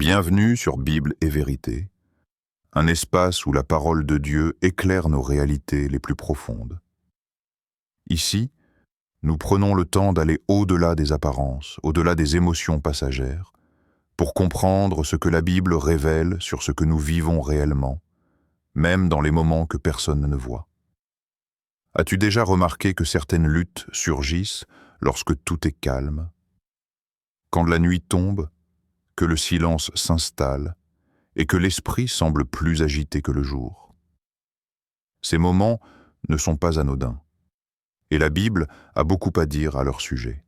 Bienvenue sur Bible et Vérité, un espace où la parole de Dieu éclaire nos réalités les plus profondes. Ici, nous prenons le temps d'aller au-delà des apparences, au-delà des émotions passagères, pour comprendre ce que la Bible révèle sur ce que nous vivons réellement, même dans les moments que personne ne voit. As-tu déjà remarqué que certaines luttes surgissent lorsque tout est calme? Quand la nuit tombe, que le silence s'installe et que l'esprit semble plus agité que le jour. Ces moments ne sont pas anodins, et la Bible a beaucoup à dire à leur sujet.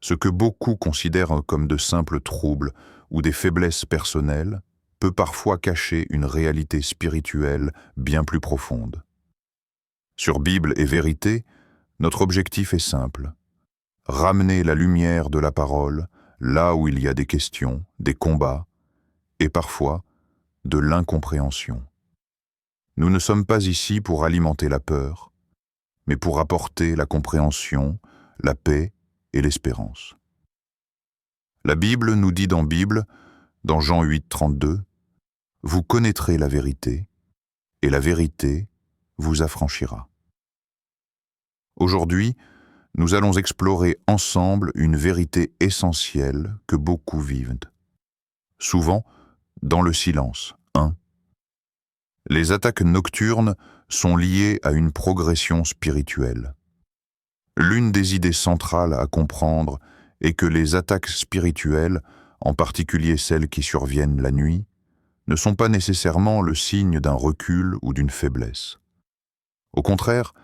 Ce que beaucoup considèrent comme de simples troubles ou des faiblesses personnelles peut parfois cacher une réalité spirituelle bien plus profonde. Sur Bible et Vérité, notre objectif est simple: ramener la lumière de la parole là où il y a des questions, des combats, et parfois de l'incompréhension. Nous ne sommes pas ici pour alimenter la peur, mais pour apporter la compréhension, la paix et l'espérance. La Bible nous dit dans Jean 8, 32, « Vous connaîtrez la vérité, et la vérité vous affranchira. » Aujourd'hui, nous allons explorer ensemble une vérité essentielle que beaucoup vivent. Souvent, dans le silence. 1. Les attaques nocturnes sont liées à une progression spirituelle. L'une des idées centrales à comprendre est que les attaques spirituelles, en particulier celles qui surviennent la nuit, ne sont pas nécessairement le signe d'un recul ou d'une faiblesse. Au contraire,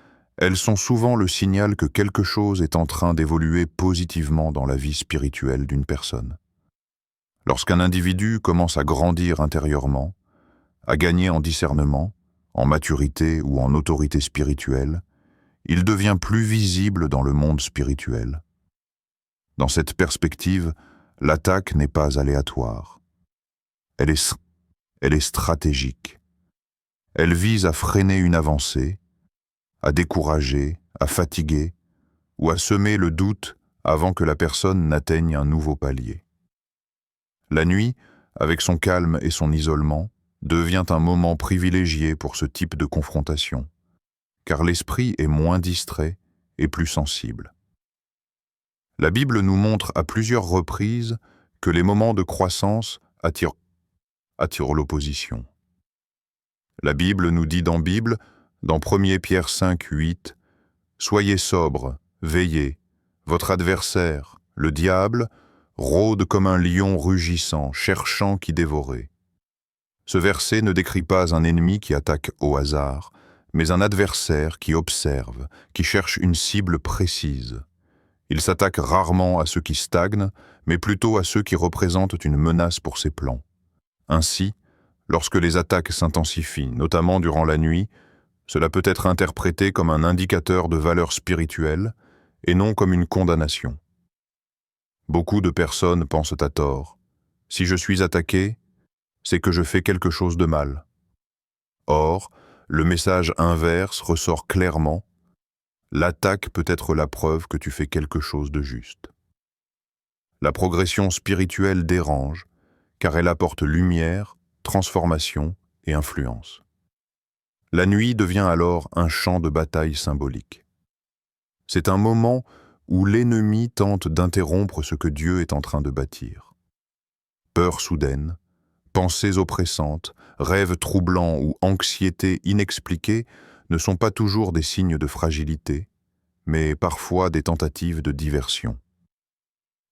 elles sont souvent le signal que quelque chose est en train d'évoluer positivement dans la vie spirituelle d'une personne. Lorsqu'un individu commence à grandir intérieurement, à gagner en discernement, en maturité ou en autorité spirituelle, il devient plus visible dans le monde spirituel. Dans cette perspective, l'attaque n'est pas aléatoire. Elle est stratégique. Elle vise à freiner une avancée, à décourager, à fatiguer ou à semer le doute avant que la personne n'atteigne un nouveau palier. La nuit, avec son calme et son isolement, devient un moment privilégié pour ce type de confrontation, car l'esprit est moins distrait et plus sensible. La Bible nous montre à plusieurs reprises que les moments de croissance attirent l'opposition. La Bible nous dit dans 1 Pierre 5, 8, « Soyez sobres, veillez, votre adversaire, le diable, rôde comme un lion rugissant, cherchant qui dévorer. » Ce verset ne décrit pas un ennemi qui attaque au hasard, mais un adversaire qui observe, qui cherche une cible précise. Il s'attaque rarement à ceux qui stagnent, mais plutôt à ceux qui représentent une menace pour ses plans. Ainsi, lorsque les attaques s'intensifient, notamment durant la nuit, cela peut être interprété comme un indicateur de valeur spirituelle et non comme une condamnation. Beaucoup de personnes pensent à tort: si je suis attaqué, c'est que je fais quelque chose de mal. Or, le message inverse ressort clairement: l'attaque peut être la preuve que tu fais quelque chose de juste. La progression spirituelle dérange, car elle apporte lumière, transformation et influence. La nuit devient alors un champ de bataille symbolique. C'est un moment où l'ennemi tente d'interrompre ce que Dieu est en train de bâtir. Peur soudaine, pensées oppressantes, rêves troublants ou anxiété inexpliquée ne sont pas toujours des signes de fragilité, mais parfois des tentatives de diversion.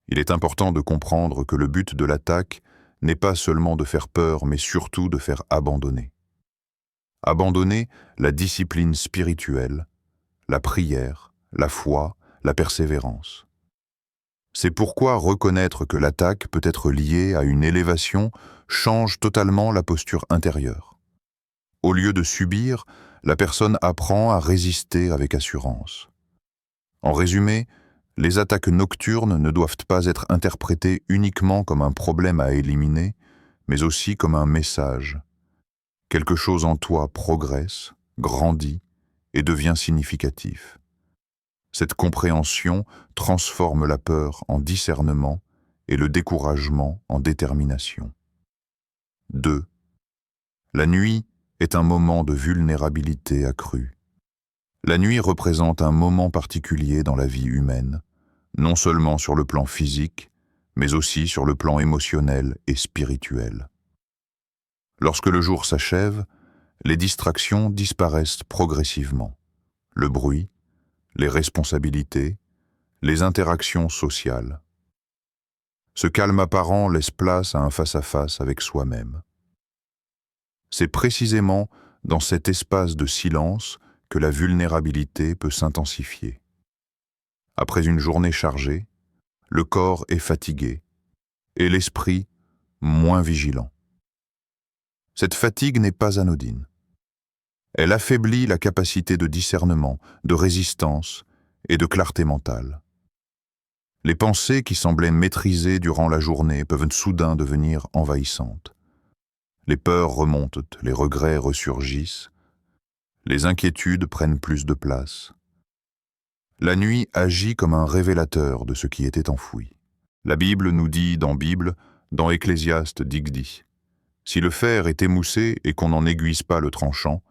Il est important de comprendre que le but de l'attaque n'est pas seulement de faire peur, mais surtout de faire abandonner. Abandonner la discipline spirituelle, la prière, la foi, la persévérance. C'est pourquoi reconnaître que l'attaque peut être liée à une élévation change totalement la posture intérieure. Au lieu de subir, la personne apprend à résister avec assurance. En résumé, les attaques nocturnes ne doivent pas être interprétées uniquement comme un problème à éliminer, mais aussi comme un message. Quelque chose en toi progresse, grandit et devient significatif. Cette compréhension transforme la peur en discernement et le découragement en détermination. 2. La nuit est un moment de vulnérabilité accrue. La nuit représente un moment particulier dans la vie humaine, non seulement sur le plan physique, mais aussi sur le plan émotionnel et spirituel. Lorsque le jour s'achève, les distractions disparaissent progressivement. Le bruit, les responsabilités, les interactions sociales. Ce calme apparent laisse place à un face-à-face avec soi-même. C'est précisément dans cet espace de silence que la vulnérabilité peut s'intensifier. Après une journée chargée, le corps est fatigué et l'esprit moins vigilant. Cette fatigue n'est pas anodine. Elle affaiblit la capacité de discernement, de résistance et de clarté mentale. Les pensées qui semblaient maîtrisées durant la journée peuvent soudain devenir envahissantes. Les peurs remontent, les regrets ressurgissent, les inquiétudes prennent plus de place. La nuit agit comme un révélateur de ce qui était enfoui. La Bible nous dit dans Ecclésiaste dit « Si le fer est émoussé et qu'on n'en aiguise pas le tranchant,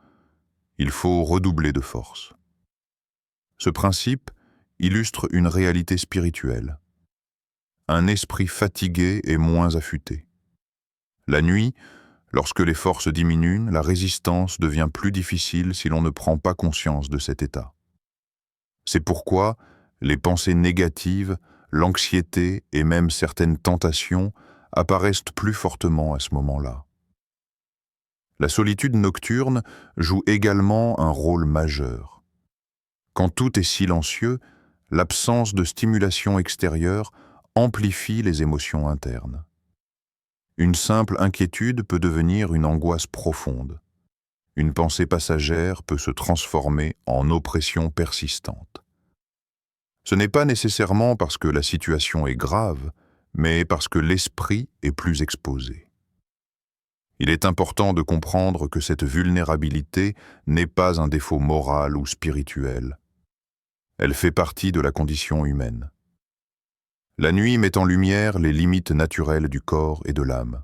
il faut redoubler de force. » Ce principe illustre une réalité spirituelle. Un esprit fatigué est moins affûté. La nuit, lorsque les forces diminuent, la résistance devient plus difficile si l'on ne prend pas conscience de cet état. C'est pourquoi les pensées négatives, l'anxiété et même certaines tentations apparaissent plus fortement à ce moment-là. La solitude nocturne joue également un rôle majeur. Quand tout est silencieux, l'absence de stimulation extérieure amplifie les émotions internes. Une simple inquiétude peut devenir une angoisse profonde. Une pensée passagère peut se transformer en oppression persistante. Ce n'est pas nécessairement parce que la situation est grave, mais parce que l'esprit est plus exposé. Il est important de comprendre que cette vulnérabilité n'est pas un défaut moral ou spirituel. Elle fait partie de la condition humaine. La nuit met en lumière les limites naturelles du corps et de l'âme.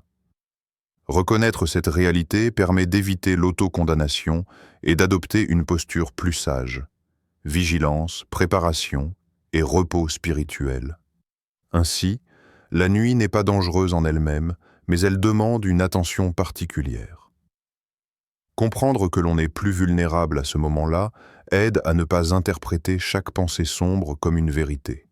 Reconnaître cette réalité permet d'éviter l'autocondamnation et d'adopter une posture plus sage, vigilance, préparation et repos spirituel. Ainsi, la nuit n'est pas dangereuse en elle-même, mais elle demande une attention particulière. Comprendre que l'on est plus vulnérable à ce moment-là aide à ne pas interpréter chaque pensée sombre comme une vérité.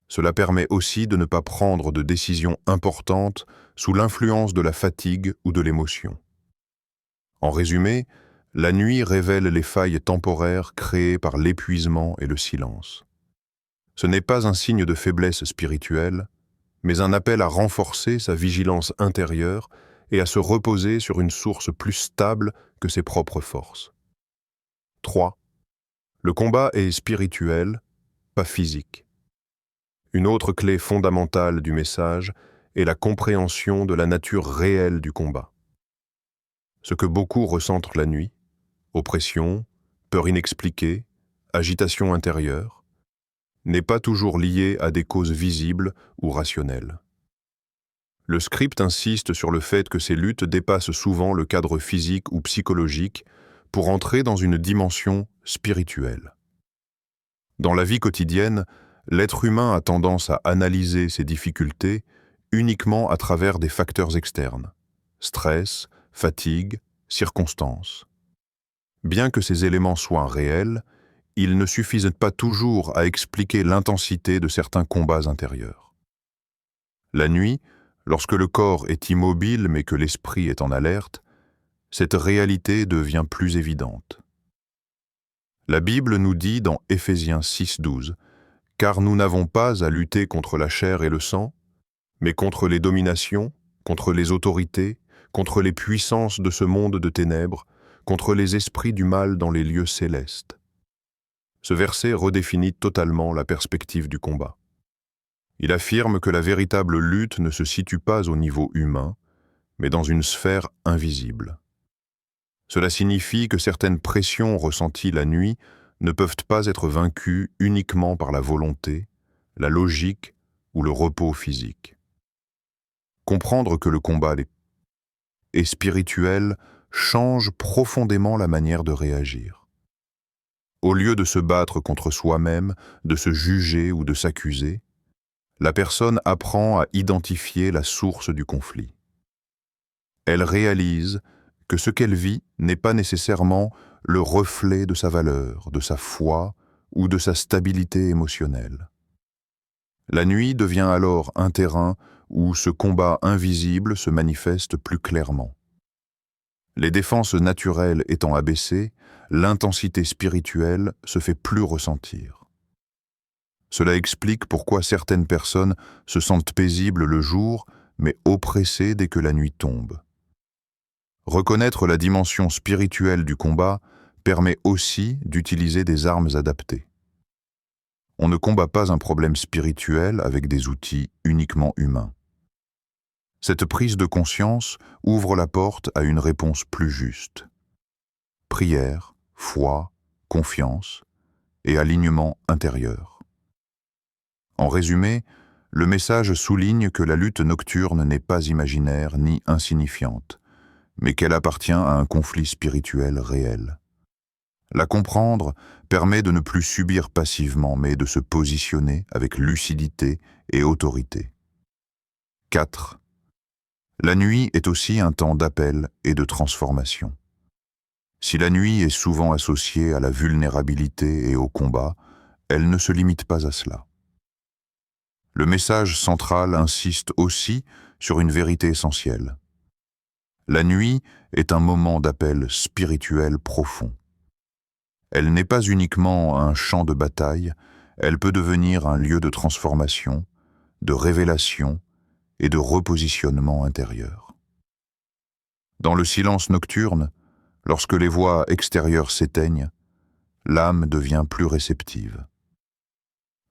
Cela permet aussi de ne pas prendre de décisions importantes sous l'influence de la fatigue ou de l'émotion. En résumé, la nuit révèle les failles temporaires créées par l'épuisement et le silence. Ce n'est pas un signe de faiblesse spirituelle, mais un appel à renforcer sa vigilance intérieure et à se reposer sur une source plus stable que ses propres forces. 3. Le combat est spirituel, pas physique. Une autre clé fondamentale du message est la compréhension de la nature réelle du combat. Ce que beaucoup ressentent la nuit, oppression, peur inexpliquée, agitation intérieure, n'est pas toujours lié à des causes visibles ou rationnelles. Le script insiste sur le fait que ces luttes dépassent souvent le cadre physique ou psychologique pour entrer dans une dimension spirituelle. Dans la vie quotidienne, l'être humain a tendance à analyser ses difficultés uniquement à travers des facteurs externes, stress, fatigue, circonstances. Bien que ces éléments soient réels, ils ne suffisent pas toujours à expliquer l'intensité de certains combats intérieurs. La nuit, lorsque le corps est immobile mais que l'esprit est en alerte, cette réalité devient plus évidente. La Bible nous dit dans Éphésiens 6:12 « Car nous n'avons pas à lutter contre la chair et le sang, mais contre les dominations, contre les autorités, contre les puissances de ce monde de ténèbres, contre les esprits du mal dans les lieux célestes. » Ce verset redéfinit totalement la perspective du combat. Il affirme que la véritable lutte ne se situe pas au niveau humain, mais dans une sphère invisible. Cela signifie que certaines pressions ressenties la nuit ne peuvent pas être vaincues uniquement par la volonté, la logique ou le repos physique. Comprendre que le combat est spirituel change profondément la manière de réagir. Au lieu de se battre contre soi-même, de se juger ou de s'accuser, la personne apprend à identifier la source du conflit. Elle réalise que ce qu'elle vit n'est pas nécessairement le reflet de sa valeur, de sa foi ou de sa stabilité émotionnelle. La nuit devient alors un terrain où ce combat invisible se manifeste plus clairement. Les défenses naturelles étant abaissées, l'intensité spirituelle se fait plus ressentir. Cela explique pourquoi certaines personnes se sentent paisibles le jour, mais oppressées dès que la nuit tombe. Reconnaître la dimension spirituelle du combat permet aussi d'utiliser des armes adaptées. On ne combat pas un problème spirituel avec des outils uniquement humains. Cette prise de conscience ouvre la porte à une réponse plus juste. Prière, foi, confiance et alignement intérieur. En résumé, le message souligne que la lutte nocturne n'est pas imaginaire ni insignifiante, mais qu'elle appartient à un conflit spirituel réel. La comprendre permet de ne plus subir passivement, mais de se positionner avec lucidité et autorité. 4. La nuit est aussi un temps d'appel et de transformation. Si la nuit est souvent associée à la vulnérabilité et au combat, elle ne se limite pas à cela. Le message central insiste aussi sur une vérité essentielle. La nuit est un moment d'appel spirituel profond. Elle n'est pas uniquement un champ de bataille, elle peut devenir un lieu de transformation, de révélation et de repositionnement intérieur. Dans le silence nocturne, lorsque les voix extérieures s'éteignent, l'âme devient plus réceptive.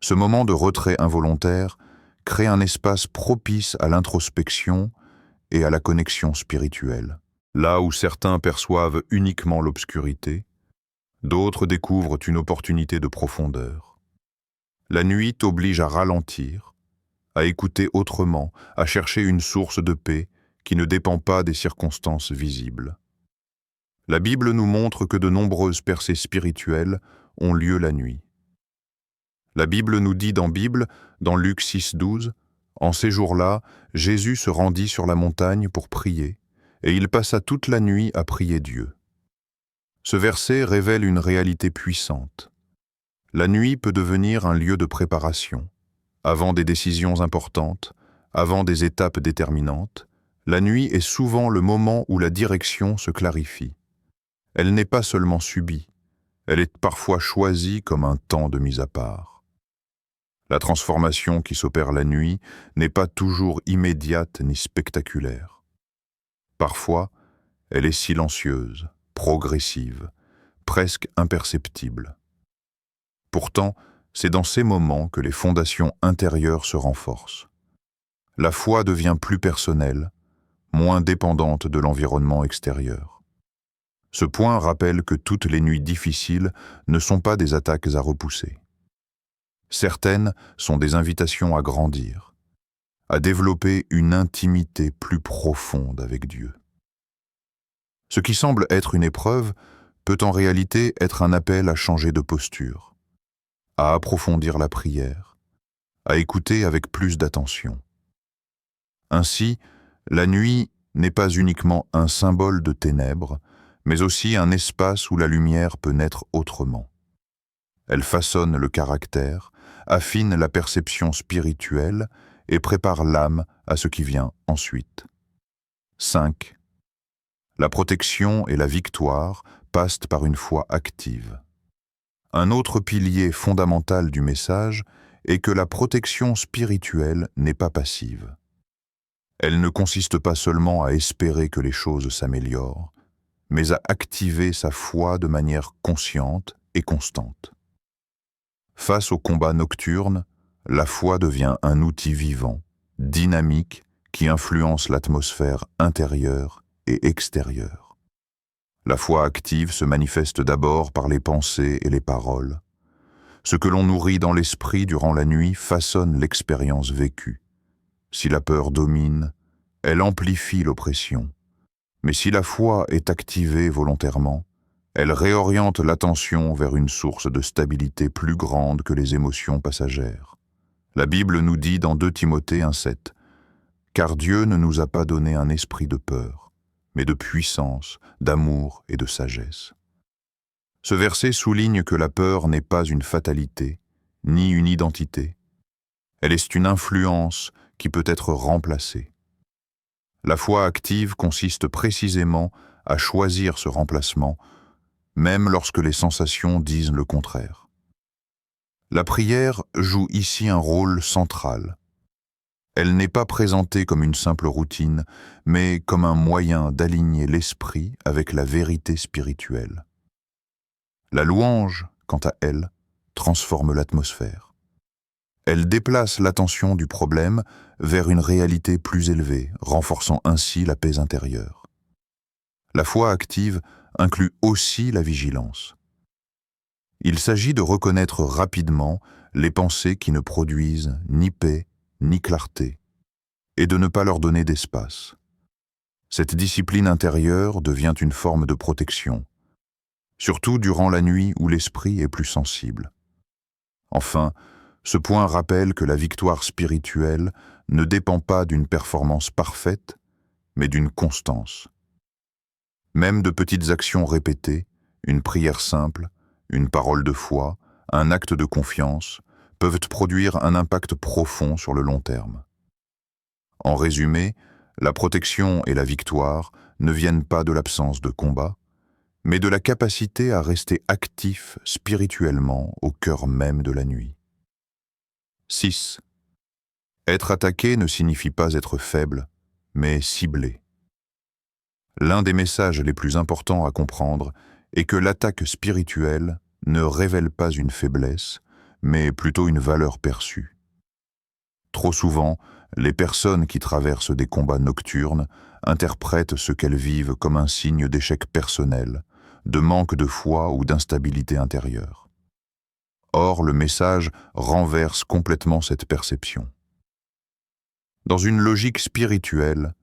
Ce moment de retrait involontaire crée un espace propice à l'introspection et à la connexion spirituelle. Là où certains perçoivent uniquement l'obscurité, d'autres découvrent une opportunité de profondeur. La nuit t'oblige à ralentir, à écouter autrement, à chercher une source de paix qui ne dépend pas des circonstances visibles. La Bible nous montre que de nombreuses percées spirituelles ont lieu la nuit. La Bible nous dit dans Luc 6,12, « En ces jours-là, Jésus se rendit sur la montagne pour prier, et il passa toute la nuit à prier Dieu. » Ce verset révèle une réalité puissante. La nuit peut devenir un lieu de préparation. Avant des décisions importantes, avant des étapes déterminantes, la nuit est souvent le moment où la direction se clarifie. Elle n'est pas seulement subie, elle est parfois choisie comme un temps de mise à part. La transformation qui s'opère la nuit n'est pas toujours immédiate ni spectaculaire. Parfois, elle est silencieuse, progressive, presque imperceptible. Pourtant, c'est dans ces moments que les fondations intérieures se renforcent. La foi devient plus personnelle, moins dépendante de l'environnement extérieur. Ce point rappelle que toutes les nuits difficiles ne sont pas des attaques à repousser. Certaines sont des invitations à grandir, à développer une intimité plus profonde avec Dieu. Ce qui semble être une épreuve peut en réalité être un appel à changer de posture, à approfondir la prière, à écouter avec plus d'attention. Ainsi, la nuit n'est pas uniquement un symbole de ténèbres, mais aussi un espace où la lumière peut naître autrement. Elle façonne le caractère, affine la perception spirituelle et prépare l'âme à ce qui vient ensuite. 5. La protection et la victoire passent par une foi active. Un autre pilier fondamental du message est que la protection spirituelle n'est pas passive. Elle ne consiste pas seulement à espérer que les choses s'améliorent, mais à activer sa foi de manière consciente et constante. Face au combat nocturne, la foi devient un outil vivant, dynamique, qui influence l'atmosphère intérieure et extérieure. La foi active se manifeste d'abord par les pensées et les paroles. Ce que l'on nourrit dans l'esprit durant la nuit façonne l'expérience vécue. Si la peur domine, elle amplifie l'oppression. Mais si la foi est activée volontairement, elle réoriente l'attention vers une source de stabilité plus grande que les émotions passagères. La Bible nous dit dans 2 Timothée 1,7 « Car Dieu ne nous a pas donné un esprit de peur, mais de puissance, d'amour et de sagesse. » Ce verset souligne que la peur n'est pas une fatalité, ni une identité. Elle est une influence qui peut être remplacée. La foi active consiste précisément à choisir ce remplacement, même lorsque les sensations disent le contraire. La prière joue ici un rôle central. Elle n'est pas présentée comme une simple routine, mais comme un moyen d'aligner l'esprit avec la vérité spirituelle. La louange, quant à elle, transforme l'atmosphère. Elle déplace l'attention du problème vers une réalité plus élevée, renforçant ainsi la paix intérieure. La foi active inclut aussi la vigilance. Il s'agit de reconnaître rapidement les pensées qui ne produisent ni paix ni clarté, et de ne pas leur donner d'espace. Cette discipline intérieure devient une forme de protection, surtout durant la nuit où l'esprit est plus sensible. Enfin, ce point rappelle que la victoire spirituelle ne dépend pas d'une performance parfaite, mais d'une constance. Même de petites actions répétées, une prière simple, une parole de foi, un acte de confiance, peuvent produire un impact profond sur le long terme. En résumé, la protection et la victoire ne viennent pas de l'absence de combat, mais de la capacité à rester actif spirituellement au cœur même de la nuit. 6. Être attaqué ne signifie pas être faible, mais ciblé. L'un des messages les plus importants à comprendre est que l'attaque spirituelle ne révèle pas une faiblesse, mais plutôt une valeur perçue. Trop souvent, les personnes qui traversent des combats nocturnes interprètent ce qu'elles vivent comme un signe d'échec personnel, de manque de foi ou d'instabilité intérieure. Or, le message renverse complètement cette perception. Dans une logique spirituelle,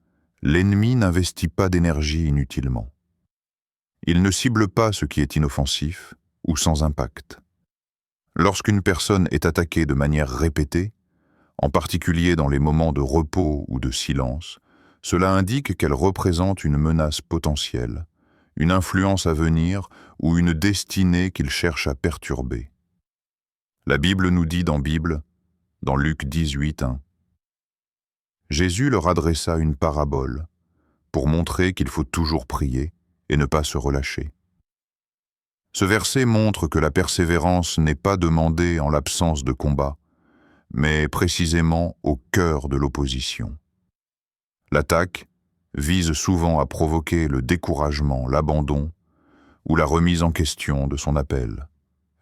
l'ennemi n'investit pas d'énergie inutilement. Il ne cible pas ce qui est inoffensif ou sans impact. Lorsqu'une personne est attaquée de manière répétée, en particulier dans les moments de repos ou de silence, cela indique qu'elle représente une menace potentielle, une influence à venir ou une destinée qu'il cherche à perturber. La Bible nous dit dans Luc 18:1, Jésus leur adressa une parabole pour montrer qu'il faut toujours prier et ne pas se relâcher. Ce verset montre que la persévérance n'est pas demandée en l'absence de combat, mais précisément au cœur de l'opposition. L'attaque vise souvent à provoquer le découragement, l'abandon ou la remise en question de son appel.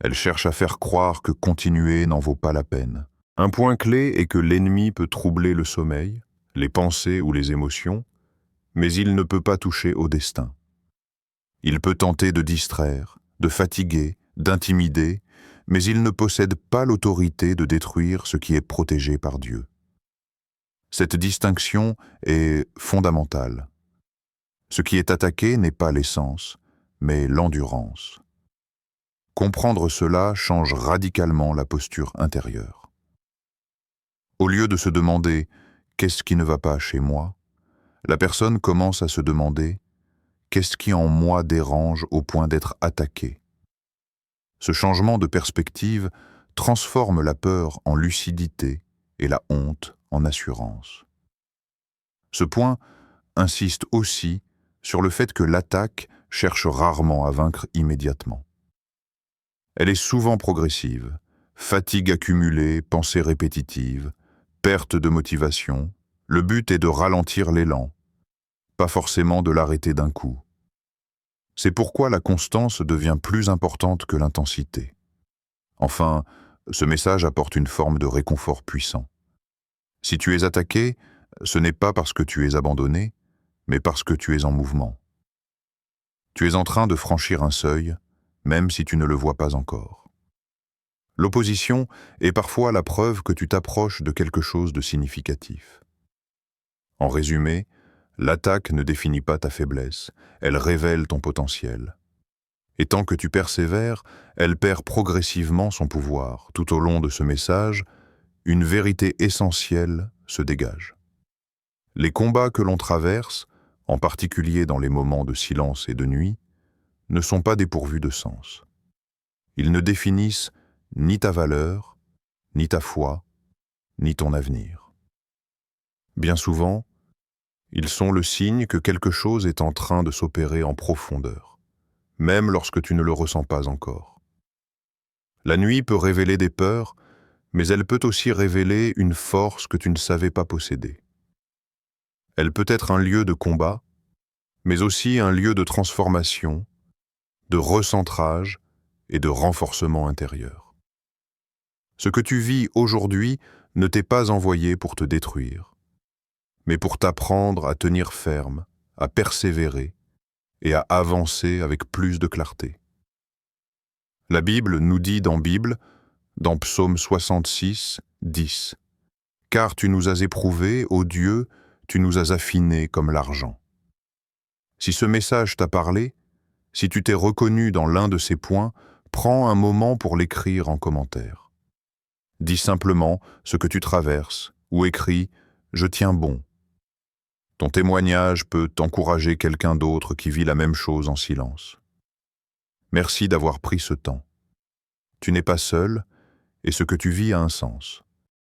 Elle cherche à faire croire que continuer n'en vaut pas la peine. Un point clé est que l'ennemi peut troubler le sommeil, les pensées ou les émotions, mais il ne peut pas toucher au destin. Il peut tenter de distraire, de fatiguer, d'intimider, mais il ne possède pas l'autorité de détruire ce qui est protégé par Dieu. Cette distinction est fondamentale. Ce qui est attaqué n'est pas l'essence, mais l'endurance. Comprendre cela change radicalement la posture intérieure. Au lieu de se demander « qu'est-ce qui ne va pas chez moi ?», la personne commence à se demander « qu'est-ce qui en moi dérange au point d'être attaqué ?» Ce changement de perspective transforme la peur en lucidité et la honte en assurance. Ce point insiste aussi sur le fait que l'attaque cherche rarement à vaincre immédiatement. Elle est souvent progressive, fatigue accumulée, pensées répétitives, perte de motivation. Le but est de ralentir l'élan, pas forcément de l'arrêter d'un coup. C'est pourquoi la constance devient plus importante que l'intensité. Enfin, ce message apporte une forme de réconfort puissant. Si tu es attaqué, ce n'est pas parce que tu es abandonné, mais parce que tu es en mouvement. Tu es en train de franchir un seuil, même si tu ne le vois pas encore. L'opposition est parfois la preuve que tu t'approches de quelque chose de significatif. En résumé, l'attaque ne définit pas ta faiblesse, elle révèle ton potentiel. Et tant que tu persévères, elle perd progressivement son pouvoir. Tout au long de ce message, une vérité essentielle se dégage. Les combats que l'on traverse, en particulier dans les moments de silence et de nuit, ne sont pas dépourvus de sens. Ils ne définissent ni ta valeur, ni ta foi, ni ton avenir. Bien souvent, ils sont le signe que quelque chose est en train de s'opérer en profondeur, même lorsque tu ne le ressens pas encore. La nuit peut révéler des peurs, mais elle peut aussi révéler une force que tu ne savais pas posséder. Elle peut être un lieu de combat, mais aussi un lieu de transformation, de recentrage et de renforcement intérieur. Ce que tu vis aujourd'hui ne t'est pas envoyé pour te détruire, mais pour t'apprendre à tenir ferme, à persévérer et à avancer avec plus de clarté. La Bible nous dit dans Psaume 66, 10, « Car tu nous as éprouvés, ô Dieu, tu nous as affinés comme l'argent. » Si ce message t'a parlé, si tu t'es reconnu dans l'un de ces points, prends un moment pour l'écrire en commentaire. Dis simplement ce que tu traverses ou écris « Je tiens bon ». Ton témoignage peut encourager quelqu'un d'autre qui vit la même chose en silence. Merci d'avoir pris ce temps. Tu n'es pas seul et ce que tu vis a un sens.